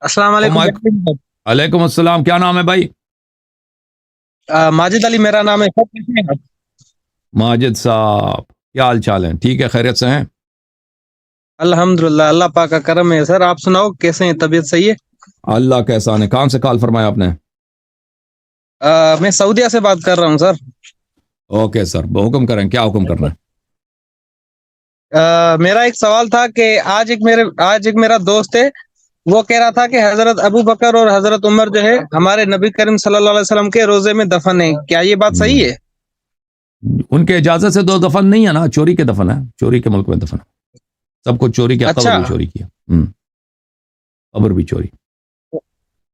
السلام او علیکم مائک جناب صاحب۔ علیکم السلام، کیا نام ہے بھائی؟ ماجد علی میرا نام ہے سر، کیسے ہیں آپ؟ ماجد صاحب، کیا حال چال ہیں؟ ٹھیک ہے، خیریت سے ہیں؟ الحمد للہ، اللہ پاک کا کرم ہے سر۔ آپ سناؤ کیسے ہیں؟ طبیعت صحیح ہے؟ اللہ کا احسان ہے۔ کہاں سے کال فرمایا آپ نے؟ میں سعودیہ سے بات کر رہا ہوں سر۔ اوکے سر، حکم کریں، کیا حکم کرنا ہے؟ میرا ایک سوال تھا کہ آج ایک میرا دوست ہے، وہ کہہ رہا تھا کہ حضرت ابو بکر اور حضرت عمر جو ہے ہمارے نبی کریم صلی اللہ علیہ وسلم کے روزے میں دفن ہے، کیا یہ بات صحیح ہے؟ ان کے اجازت سے تو دفن نہیں ہے نا، چوری کے دفن ہے، چوری کے ملک میں دفن ہے۔ سب کچھ چوری کیا، قبر اچھا، بھی چوری کیا۔ قبر بھی چوری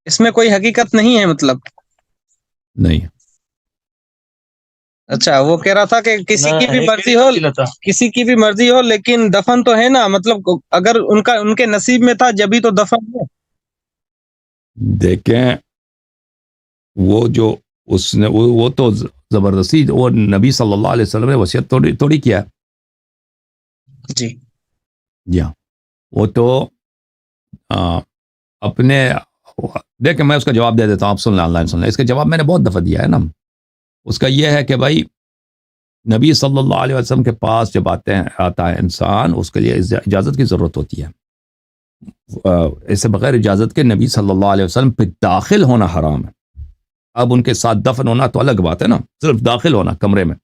اس میں کوئی حقیقت نہیں ہے مطلب؟ نہیں۔ اچھا، وہ کہہ رہا تھا کہ کسی کی بھی مرضی ہو لیکن دفن تو ہے نا، مطلب اگر ان کے نصیب میں تھا جبھی تو دفن ہے۔ دیکھیں، وہ جو اس نے وہ تو زبردستی، وہ نبی صلی اللہ علیہ وسلم نے وصیت توڑی کیا ہے۔ جی جی ہاں، وہ تو اپنے، دیکھیں میں اس کا جواب دے دیتا ہوں، آپ سن لیں، آن لائن سن لیں۔ اس کا جواب میں نے بہت دفعہ دیا ہے نا۔ اس کا یہ ہے کہ بھائی، نبی صلی اللہ علیہ وسلم کے پاس جب آتا ہے انسان، اس کے لیے اجازت کی ضرورت ہوتی ہے۔ اسے بغیر اجازت کے نبی صلی اللہ علیہ وسلم پہ داخل ہونا حرام ہے۔ اب ان کے ساتھ دفن ہونا تو الگ بات ہے نا، صرف داخل ہونا کمرے میں،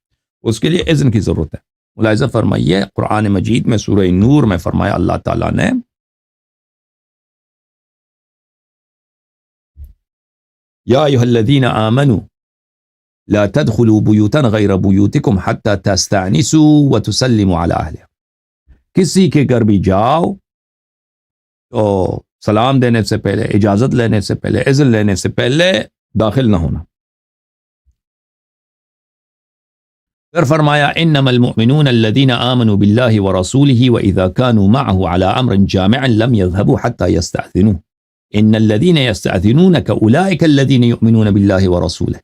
اس کے لیے اذن کی ضرورت ہے۔ ملاحظہ فرمائیے، قرآن مجید میں سورہ نور میں فرمایا اللہ تعالیٰ نے، یا ایھا الذین آمنوا لا تدخلوا بیوتا غیر بیوتکم حتی تستأنسوا وتسلموا علی اہلہا۔ کسی کے گھر بھی جاؤ تو سلام دینے سے پہلے، اجازت لینے سے پہلے، اذن لینے سے پہلے داخل نہ ہونا۔ پھر فرمایا انما المؤمنون الذين آمنوا بالله ورسوله واذا كانوا معه على امر جامع لم يذهبوا حتى يستأذنوه ان الذين يستأذنونك اولئك الذين يؤمنون بالله ورسوله۔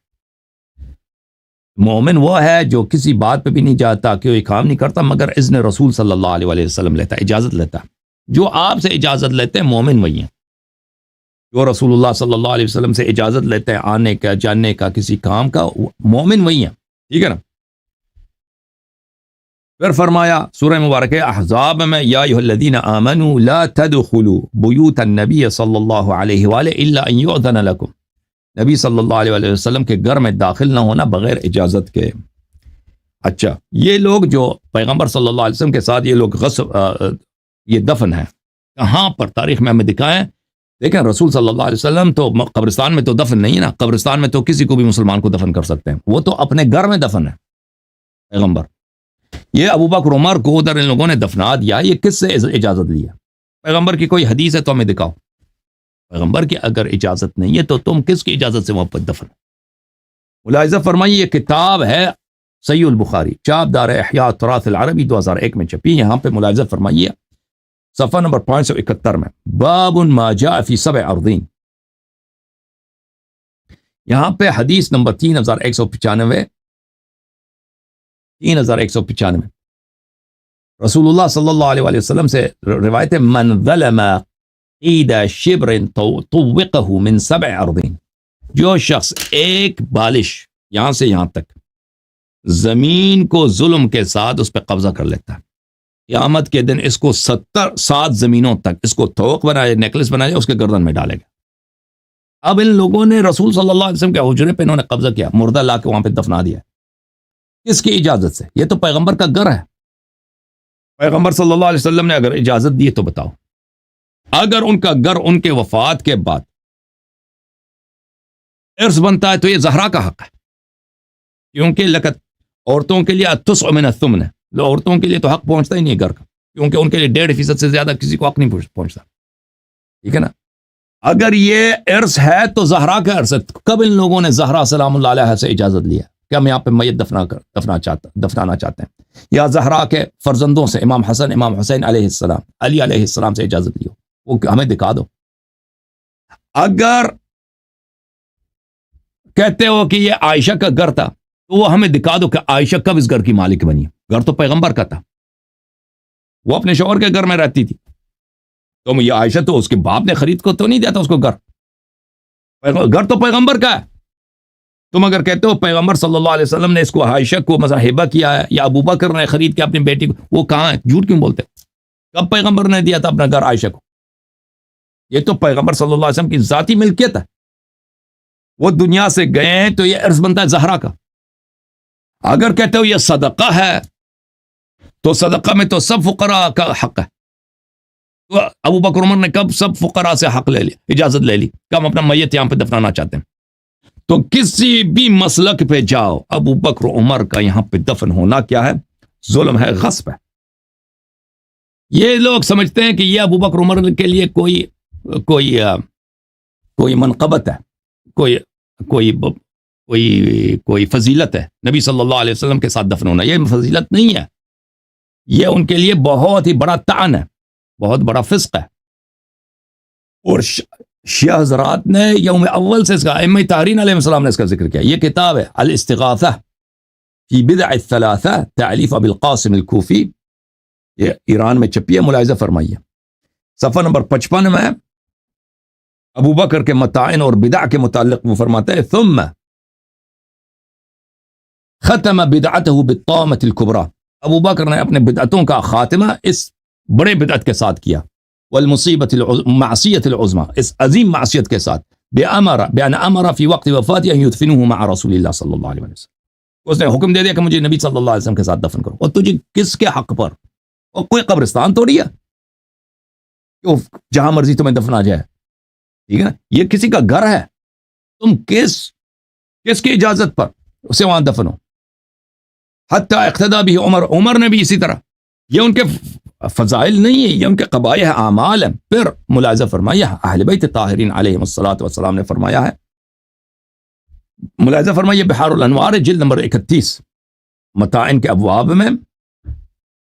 مومن وہ ہے جو کسی بات پہ بھی نہیں جاتا، کہ وہ کام نہیں کرتا مگر اذن رسول صلی اللہ علیہ وسلم لیتا، اجازت لیتا۔ جو آپ سے اجازت لیتے ہیں مومن وہی ہیں، جو رسول اللہ صلی اللہ علیہ وسلم سے اجازت لیتے ہیں آنے کا، جاننے کا، کسی کام کا، مومن وہی ہیں۔ ٹھیک ہے نا؟ پھر فرمایا سورہ مبارک احزاب میں، یا ایھا الذین آمنوا لا تدخلوا بیوت النبی صلی اللہ علیہ وآلہ الا ان یؤذن لکم۔ نبی صلی اللہ علیہ وسلم کے گھر میں داخل نہ ہونا بغیر اجازت کے۔ اچھا، یہ لوگ جو پیغمبر صلی اللہ علیہ وسلم کے ساتھ یہ لوگ یہ دفن ہے، کہاں پر تاریخ میں ہمیں دکھائیں؟ دیکھیں، رسول صلی اللہ علیہ وسلم تو قبرستان میں تو دفن نہیں ہے نا، قبرستان میں تو کسی کو بھی مسلمان کو دفن کر سکتے ہیں، وہ تو اپنے گھر میں دفن ہے پیغمبر۔ یہ ابو بکر عمر کو ادھر ان لوگوں نے دفنا دیا، یہ کس سے اجازت لی ہے؟ پیغمبر کی کوئی حدیث ہے تو ہمیں دکھاؤ۔ پیغمبر کی اگر اجازت نہیں ہے تو تم کس کی اجازت سے وہاں پر دفن؟ ملاحظہ فرمائیے، یہ کتاب ہے صحیح البخاری، چاپ دار احیاء التراث العربی 2001 میں چھپی۔ یہاں پہ ملاحظہ فرمائیے صفحہ نمبر 571 میں، باب ما جاء فی 7 ارضین، یہاں پہ حدیث نمبر 3195 رسول اللہ صلی اللہ علیہ وسلم سے روایت ہے، من ظلم قید شبر طوقہ من 7 ارضین، جو شخص ایک بالش یہاں سے یہاں تک زمین کو ظلم کے ساتھ اس پہ قبضہ کر لیتا ہے، قیامت کے دن اس کو 7 زمینوں تک اس کو توق بنائے، نیکلس بنائے، اس کے گردن میں ڈالے گا۔ اب ان لوگوں نے رسول صلی اللہ علیہ وسلم کے حجرے پہ انہوں نے قبضہ کیا، مردہ لا کے وہاں پہ دفنا دیا، کس کی اجازت سے؟ یہ تو پیغمبر کا گھر ہے۔ پیغمبر صلی اللہ علیہ وسلم نے اگر اجازت دی تو بتاؤ، اگر ان کا گھر ان کے وفات کے بعد ارث بنتا ہے تو یہ زہرا کا حق ہے، کیونکہ لقد عورتوں کے لیے التسع من الثمن، عورتوں کے لیے تو حق پہنچتا ہی نہیں ہے گھر کا، کیونکہ ان کے لیے 1.5% سے زیادہ کسی کو حق نہیں پہنچتا۔ ٹھیک ہے نا؟ اگر یہ ارث ہے تو زہرا کا ارث ہے۔ کب ان لوگوں نے زہرا سلام اللہ علیہ سے اجازت لیا کہ ہم یہاں پہ میت دفنانا چاہتے ہیں، یا زہرا کے فرزندوں سے امام حسن، امام حسین علیہ السلام، علی علیہ السلام سے اجازت لیو، وہ ہمیں دکھا دو۔ اگر کہتے ہو کہ یہ عائشہ کا گھر تھا تو وہ ہمیں دکھا دو کہ عائشہ کب اس گھر کی مالک بنی۔ گھر تو پیغمبر کا تھا، وہ اپنے شوہر کے گھر میں رہتی تھی، تو یہ عائشہ تو اس کے باپ نے خرید کو تو نہیں دیا تھا اس کو گھر تو پیغمبر کا ہے. تم اگر کہتے ہو پیغمبر صلی اللہ علیہ وسلم نے اس کو عائشہ کو مثلا ہبہ کیا ہے یا ابو بکر نے خرید کے اپنی بیٹی کو، وہ کہاں ہے؟ جھوٹ کیوں بولتے؟ کب پیغمبر نے دیا تھا اپنا گھر عائشہ کو؟ یہ تو پیغمبر صلی اللہ علیہ وسلم کی ذاتی ملکیت ہے. وہ دنیا سے گئے ہیں تو یہ عرض بنتا ہے زہرا کا. اگر کہتے ہو یہ صدقہ ہے تو صدقہ میں تو سب فقراء کا حق ہے. تو ابو بکر عمر نے کب سب فقراء سے حق لے لیا، اجازت لے لی کہ ہم اپنا میت یہاں پہ دفنانا چاہتے ہیں؟ تو کسی بھی مسلک پہ جاؤ، ابو بکر عمر کا یہاں پہ دفن ہونا کیا ہے؟ ظلم ہے، غصب ہے. یہ لوگ سمجھتے ہیں کہ یہ ابو بکر عمر کے لیے کوئی منقبت ہے، کوئی فضیلت ہے نبی صلی اللہ علیہ وسلم کے ساتھ دفن ہونا. یہ فضیلت نہیں ہے، یہ ان کے لیے بہت ہی بڑا طعن ہے، بہت بڑا فسق ہے. اور شیعہ حضرات نے یوم اول سے اس کا ائمہ طاہرین علیہ السلام نے اس کا ذکر کیا. یہ کتاب ہے الاستغاثہ فی بدع الثلاثہ تالیف ابی القاسم الکوفی، یہ ایران میں چھپی ہے، ملاحظہ فرمائیے. صفحہ نمبر 55 میں ابو بکر کے متاعن اور بدع کے متعلق وہ فرماتا ہے ثم ختم بدعته بالطامة الكبرى، ابو بکر نے اپنے بدعتوں کا خاتمہ اس بڑے بدعت کے ساتھ کیا، والمصیبت معصیت العظمى، اس عظیم معصیت کے ساتھ، بأن امر فی وقت وفاته ان يدفنوه مع رسول اللہ صلی اللہ علیہ وسلم، اس نے حکم دے دیا کہ مجھے نبی صلی اللہ علیہ وسلم کے ساتھ دفن کرو. اور تجھے کس کے حق پر؟ اور کوئی قبرستان توڑی ہے کہ جہاں مرضی تمہیں دفنا جائے، ٹھیک ہے نا؟ یہ کسی کا گھر ہے، تم کس کی اجازت پر اسے وہاں دفنو؟ حتی اقتدا بھی عمر نے بھی اسی طرح. یہ ان کے فضائل نہیں ہے، یہ ان کے قبائح اعمال ہیں. پھر ملاحظہ فرمائیے اہل بیت طاہرین علیہم الصلاۃ والسلام نے فرمایا ہے، ملاحظہ فرمائیے بحار الانوار جلد نمبر 31 متاعن کے ابواب میں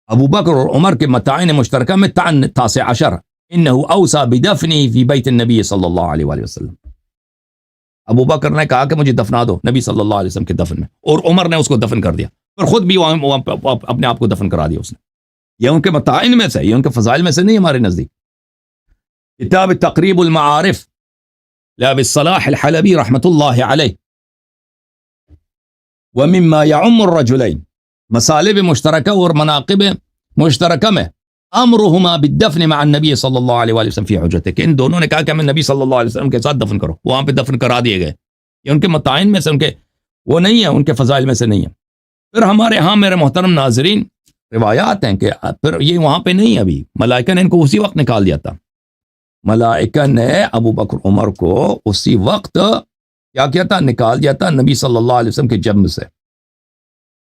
ابو بکر اور عمر کے متاعن مشترکہ میں طعن 19 انہ اوصى بدفنه فی بیت النبی صلی اللہ علیہ وآلہ وسلم. ابو بکر نے کہا کہ مجھے دفنا دو نبی صلی اللہ علیہ وسلم کے دفن میں، اور عمر نے اس کو دفن کر دیا، اور خود بھی وہاں اپنے آپ کو دفن کرا دیا اس نے. یہ ان کے متاعن میں سے، یہ ان کے فضائل میں سے نہیں ہمارے نزدیک. کتاب تقریب المعارف لابی الصلاح الحلبی رحمۃ اللہ علیہ، ومما يعم الرجلین، مصالب مشترکہ اور مناقب مشترکہ میں امرهما بالدفن مع النبی صلی اللہ علیہ وآلہ وسلم فی حجرته، کہ ان دونوں نے کہا کہ ہمیں نبی صلی اللہ علیہ وسلم کے ساتھ دفن کرو، وہاں پہ دفن کرا دیے گئے. یہ ان کے متاعن میں سے، ان کے وہ نہیں ہے، ان کے فضائل میں سے نہیں ہے. پھر ہمارے ہاں میرے محترم ناظرین روایات ہیں کہ پھر یہ وہاں پہ نہیں، ابھی ملائکہ نے ان کو اسی وقت نکال دیا تھا. ملائکہ نے ابو بکر عمر کو اسی وقت کیا کیا تھا؟ نکال دیا تھا نبی صلی اللہ علیہ وسلم کے جسم سے.